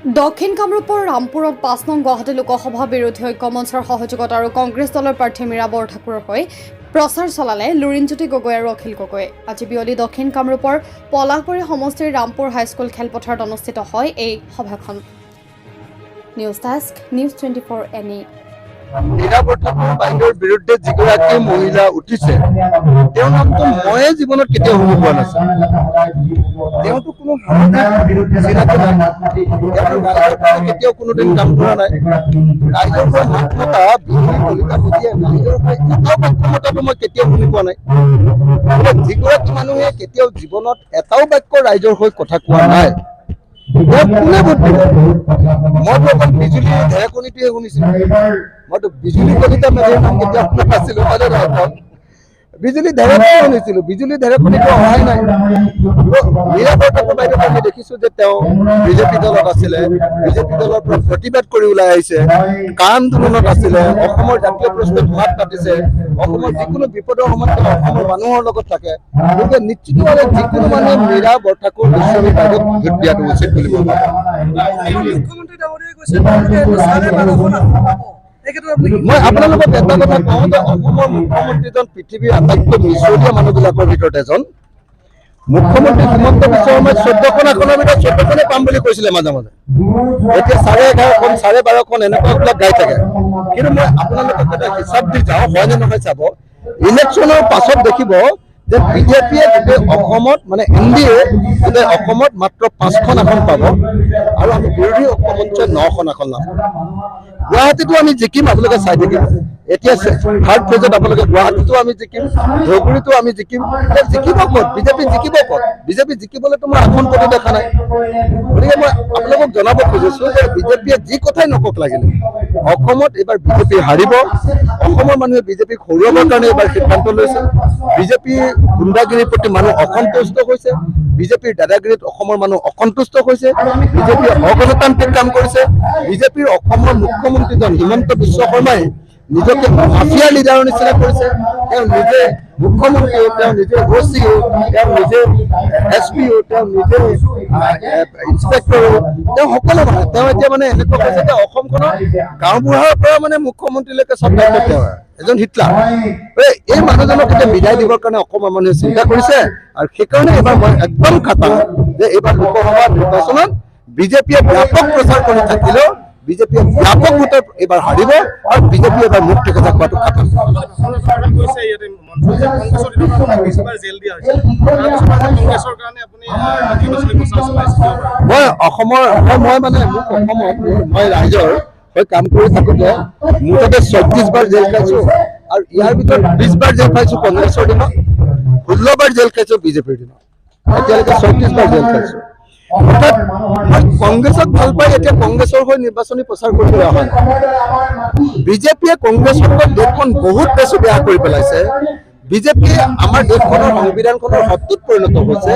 দক্ষিণ কামৰূপৰ ৰামপুৰত ৫ নং গুৱাহাটী লোকসভা বিৰোধী ঐক্য মঞ্চৰ সহযোগত আৰু কংগ্ৰেছ দলৰ প্ৰাৰ্থী মীৰা বৰঠাকুৰৰ হৈ প্ৰচাৰ চলালে লুৰিণজ্যোতি গগৈ আৰু অখিল গগৈয়ে। আজি বিয়লি দক্ষিণ কামৰূপৰ পলাশবাৰী সমষ্টিৰ ৰামপুৰ হাইস্কুল খেলপথাৰত অনুষ্ঠিত হয় এই সভাখন। News desk, news 24 NE। Mira Borthakur বাইদেউৰ বিৰুদ্ধে যিগৰাকী মহিলা উঠিছে, তেওঁৰ নামটো ময়ে জীৱনত কেতিয়াও শুনি পোৱা নাছিলো। তেওঁতো কোনো চিনাকি নাই, কেতিয়াও কোনোদিন কাম কৰা নাই। ৰাইজৰ পৰা মাত মতা বিজুলী কলিতা বুজিয়ে ৰাইজৰ পৰা এটাও বাক্য মতাটো মই কেতিয়াও শুনি পোৱা নাই। যিগৰাকী মানুহে কেতিয়াও জীৱনত এটাও বাক্য ৰাইজৰ হৈ কথা কোৱা নাই, কোনে ভোট দিব? মইতো অকল বিজুলী ঢেৰেকনিটোহে শুনিছিলো। মইতো বিজুলী কলিতা মেধিৰ নাম কেতিয়াও শুনা নাছিলো। বিজুলী ঢেৰেকনি শুনিছিলো, বিজুলী ঢেৰেকনিটো অহাই নাই। মীৰা বৰঠাকুৰ বাইদেউক আমি দেখিছো যে তেওঁ বিজেপি দলত আছিলে, বিজেপি দলৰ পৰা প্ৰতিবাদ কৰি ওলাই আহিছে, কা আন্দোলনত আছিলে, অসমৰ জাতীয় প্ৰশ্নত মাত পাতিছে, অসমৰ যিকোনো বিপদৰ সময়ত তেওঁ অসমৰ মানুহৰ লগত থাকে। গতিকে নিশ্চিতভাৱে যিকোনো মানুহে মীৰা বৰঠাকুৰ গোস্বামী বাইদেউক ভোট দিয়াটো উচিত বুলি মই ভাবোঁ। মই আপোনালোকক এটা কথা কওঁ যে অসমৰ মুখ্যমন্ত্ৰীজন পৃথিৱীৰ আটাইতকৈ মিছলীয়া মানুহবিলাকৰ ভিতৰত এজন। মুখ্যমন্ত্ৰী হিমন্ত বিশ্ব শৰ্মাই 14খন আসনৰ ভিতৰত 14খনে পাম বুলি কৈছিলে মাজে মাজে। এতিয়া 11.5খন 12.5খন এনেকুৱাবিলাক গাই থাকে। কিন্তু মই আপোনালোকক এটা হিচাপ দি যাওঁ, হয় নে নহয় চাব। ইলেকশ্যনৰ পাছত দেখিব যে বিজেপিয়ে গোটেই অসমত মানে NDA গোটেই অসমত মাত্ৰ 5খন আসন পাব আৰু আমি বিৰোধী ঐক্য মঞ্চই 9খন আসন লাভ কৰিম। গুৱাহাটীতো আমি জিকিম, আপোনালোকে চাই থাকিব। এতিয়া থাৰ্ড ফেজত আপোনালোকে গুৱাহাটীতো আমি জিকিম, ধুবুৰীতো আমি জিকিম। জিকিব ক'ত? বিজেপি জিকিব ক'ত? বিজেপি জিকিবলৈতো মই আসন ক'তো দেখা নাই। গতিকে মই আপোনালোকক জনাব খুজিছো যে বিজেপিয়ে যি কথাই নকওক লাগিলে, অসমত এইবাৰ বিজেপি হাৰিব। অসমৰ মানুহে বিজেপিক হৰুৱাবৰ কাৰণে এইবাৰ সিদ্ধান্ত লৈছে। বিজেপি গুণ্ডাগিৰিৰ প্ৰতি মানুহ অসন্তুষ্ট হৈছে, বিজেপিৰ দাদাগিৰিত অসমৰ মানুহ অসন্তুষ্ট হৈছে, বিজেপিয়ে অগণতান্ত্ৰিক কাম কৰিছে। বিজেপিৰ অসমৰ মুখ্যমন্ত্ৰীজন হিমন্ত বিশ্ব শৰ্মাই নিজকে মাফিয়া লিডাৰৰ নিচিনা কৰিছে। তেওঁ নিজে মুখ্যমন্ত্ৰীও, তেওঁ নিজে OCও, তেওঁ নিজে SPও, তেওঁ নিজে ইন্সপেক্টৰো, তেওঁ সকলো মানে তেওঁ এতিয়া মানে এনেকুৱা হৈছে যে অসমখনৰ গাঁওবুঢ়াৰ পৰা মানে মুখ্যমন্ত্ৰীলৈকে চব দায়িত্ব তেওঁ এজন হিটলাৰ। এই মানুহজনক এতিয়া বিদায় দিবৰ কাৰণে অসমৰ মানুহে চিন্তা কৰিছে আৰু সেইকাৰণে এইবাৰ মই একদম খাটাং যে এইবাৰ লোকসভা নিৰ্বাচনত বিজেপিয়ে ব্যাপক প্ৰচাৰ কৰি থাকিলেও বিজেপিয়ে ব্যাপক ভোটত এইবাৰ হাৰিব আৰু বিজেপি এইবাৰ মুক্তি কথা কোৱাটো খাটাং। মই অসমৰ মই মানে মোক অসমত মই ৰাইজৰ হৈ কাম কৰি থাকোঁতে মুঠতে 34 বাৰ জেল খাইছো আৰু ইয়াৰ ভিতৰত 20 বাৰ জেল খাইছো কংগ্ৰেছৰ দিনত, 16 বাৰ জেল খাইছো বিজেপিৰ দিনত, এতিয়ালৈকে 34 বাৰ জেল খাইছো। অৰ্থাৎ মই কংগ্ৰেছক ভাল পাই এতিয়া কংগ্ৰেছৰ হৈ নিৰ্বাচনী প্ৰচাৰ কৰিবলৈ অহা নাই। বিজেপিয়ে কংগ্ৰেছৰ দেশখন বহুত বেছি বেয়া কৰি পেলাইছে। বিজেপিয়ে আমাৰ দেশখনৰ সংবিধানখনৰ শত্ৰুত পৰিণত হৈছে।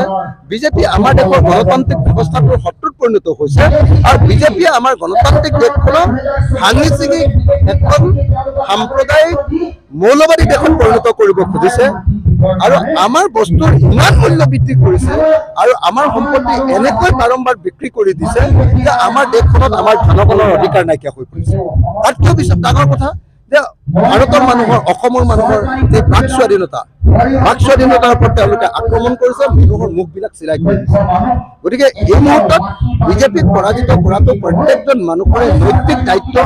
বিজেপি আমাৰ দেশৰ গণতান্ত্ৰিক ব্যৱস্থাটোৰ শত্ৰুত পৰিণত হৈছে আৰু বিজেপিয়ে আমাৰ গণতান্ত্ৰিক দেশখনক ভাঙি চিঙি এখন সাম্প্ৰদায়িক মৌলবাদী দেশত পৰিণত কৰিব খুজিছে আৰু আমাৰ বস্তুৰ ইমান মূল্য বৃদ্ধি কৰিছে আৰু আমাৰ সম্পত্তি এনেকৈ বাৰম্বাৰ বিক্ৰী কৰি দিছে যে আমাৰ দেশখনত আমাৰ জনগণৰ অধিকাৰ নাইকিয়া হৈ পৰিছে। তাতকৈ পিছত ডাঙৰ কথা যে ভাৰতৰ মানুহৰ, অসমৰ মানুহৰ যি বাক স্বাধীনতাৰ ওপৰত তেওঁলোকে আক্ৰমণ কৰিছে, মানুহৰ মুখবিলাক চিলাই কৰি দিছে। গতিকে এই মুহূৰ্তত বিজেপিক পৰাজিত কৰাটো প্ৰত্যেকজন মানুহৰে নৈতিক দায়িত্ব,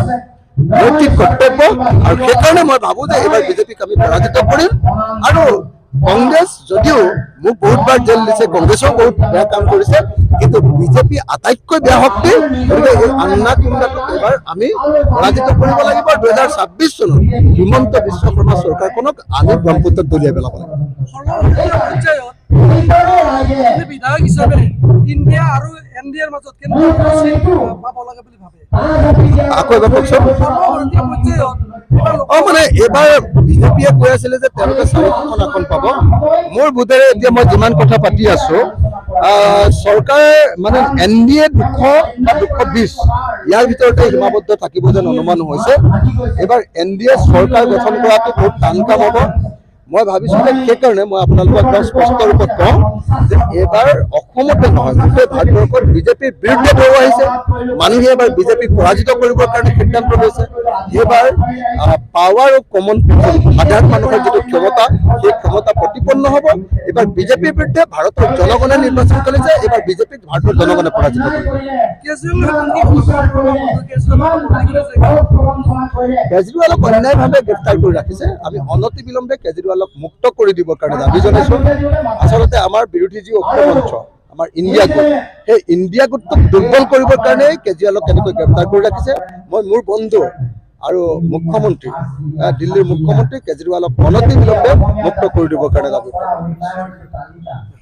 নৈতিক কৰ্তব্য আৰু সেইকাৰণে মই ভাবো যে এইবাৰ বিজেপিক আমি পৰাজিত কৰিম। আৰু কংগ্ৰেছ যদিও মোক বহুতবাৰ জেল দিছে, কংগ্ৰেছেও বহুত বেয়া কাম কৰিছে, কিন্তু বিজেপি আটাইতকৈ বেয়া শক্তি। গতিকে এই আন্না কুন্দাটোক এইবাৰ আমি পৰাজিত কৰিব লাগিব। 2026 চনত হিমন্ত বিশ্ব শৰ্মা চৰকাৰখনক আমি ব্ৰহ্মপুত্ৰত দলিয়াই পেলাব লাগিব। বিধায়ক হিচাপে ইণ্ডিয়া আৰু NDAৰ মাজত আকৌ এবাৰ কওকচোন। মানে এইবাৰ বিজেপিয়ে কৈ আছিলে যে তেওঁলোকে 4খন আসন পাব। মোৰ বোধেৰে এতিয়া মই যিমান কথা পাতি আছো, চৰকাৰে মানে NDA 200 বা 220 ইয়াৰ ভিতৰতে সীমাবদ্ধ থাকিব যেন অনুমান হৈছে। এইবাৰ NDA চৰকাৰ গঠন কৰাটো বহুত টান কাম হ'ব। মই ভাবিছো যে সেইকাৰণে মই আপোনালোকক একদম স্পষ্ট ৰূপত কওঁ যে এইবাৰ অসমতে নহয় গোটেই ভাৰতবৰ্ষত বিজেপিৰ বিৰুদ্ধে ঢৌ আহিছে মানুহে এবাৰ বিজেপিক পৰাজিত কৰিবৰ কাৰণে সিদ্ধান্ত লৈছে এইবাৰ পাৱাৰ অফ কমন পিপল সাধাৰণ মানুহৰ যিটো ক্ষমতা সেই ক্ষমতা প্ৰতিপন্ন হ'ব এইবাৰ বিজেপিৰ বিৰুদ্ধে ভাৰতৰ জনগণে নিৰ্বাচন কৰিছে এইবাৰ বিজেপিক ভাৰতৰ জনগণে পৰাজিত কৰিব কেজৰিৱালক অন্যায়ভাৱে গ্ৰেপ্তাৰ কৰি ৰাখিছে আমি অনতিবিলম্বে কেজৰিৱালক মুক্ত কৰি দিবৰ কাৰণে দাবী জনাইছো আচলতে আমাৰ বিৰোধী যি ঐক্যমঞ্চ আমাৰ ইণ্ডিয়া গোট সেই ইণ্ডিয়া গোটটোক দুৰ্বল কৰিবৰ কাৰণে কেজৰিৱালক কেনেকৈ গ্ৰেপ্তাৰ কৰি ৰাখিছে মই মোৰ বন্ধু আৰু মুখ্যমন্ত্ৰী দিল্লীৰ মুখ্যমন্ত্ৰী কেজৰিৱালক অনতিবিলম্বে মুক্ত কৰি দিবৰ কাৰণে দাবী কৰিছোঁ